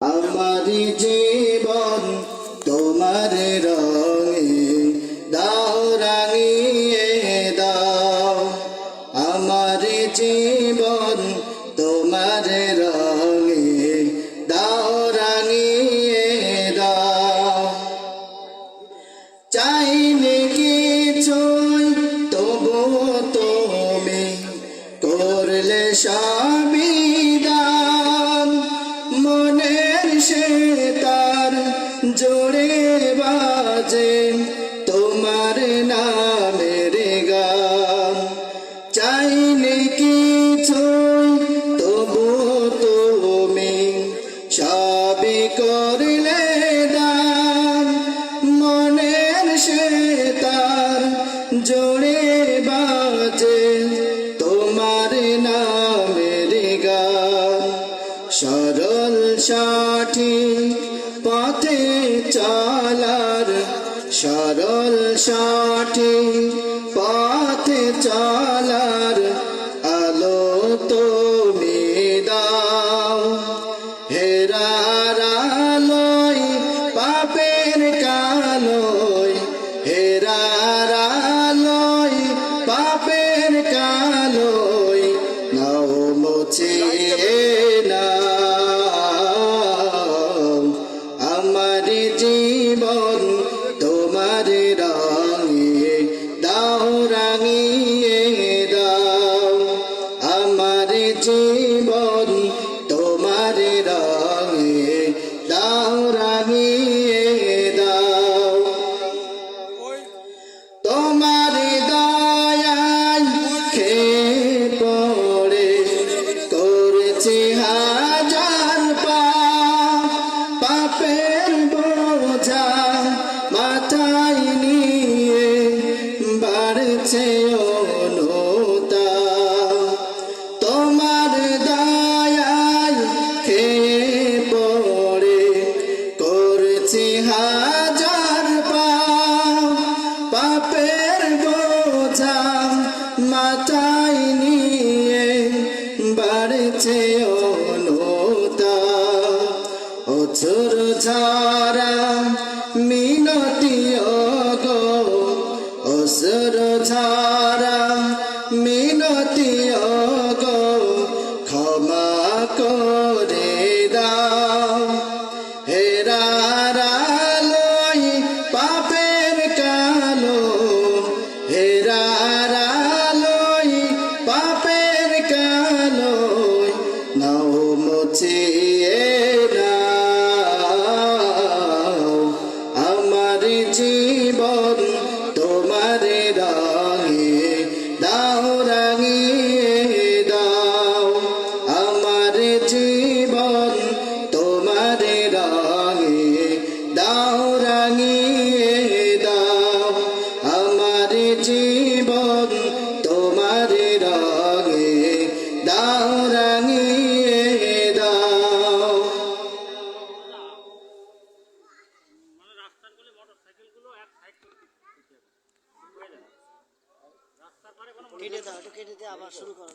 আমার জীবন তোমার রঙে দাও রাঙিয়ে দাও। আমার জীবন তোমার রঙে দাও রাঙিয়ে দাও। চাইনি কিছুই তবু তুমি করলে সবই দান। মনের সে তার জোরে বাজে তোমার নামের গান। চাইনি কিছুই তবু তুমি সবই করলে দান। মনের সে তার জোরে বাজে তোমার নামের গান। সরল সঠিক পথে চলার, সরল সঠিক পথে চলার আলো তুমি দাও। হেরার আলোয় পাপের কালোয়, হেরার আলোয় পাপের কালোয় নাও মুছিয়ে আমার জীবন তোমার রঙে দাও রাঙিয়ে দাও। আমার জীবন তোমার রঙে দাও রাঙিয়ে দাও। তোমার দয়ায় খেয়ে পড়ে করেছি হাজার পাপ। পাপের বোঝা মাথায় নিয়ে বাড়ছে অনুতাপ। তোমার দয়ায় খেয়ে পড়ে করেছি হাজার পাপ। পাপের বোঝা মাথায় নিয়ে বাড়ছে অনুতাপ। অঝোর ঝরা মিনতি গো, অঝোর ঝরা মিনতি গো ক্ষমা করে দাও। হেরার আলোয় পাপের কালো, হেরার আলোয় পাপের কালোয় নাও মুছিয়ে আমার জীবন তোমার রঙে দাও রাঙিয়ে দাও। আমার জীবন তোমার রঙে দাও রাঙিয়ে দাও। আমার জীবন তোমার রঙে দাও রাঙিয়ে দাও। কেটে দাও, একটু কেটে দিয়ে আবার শুরু করো।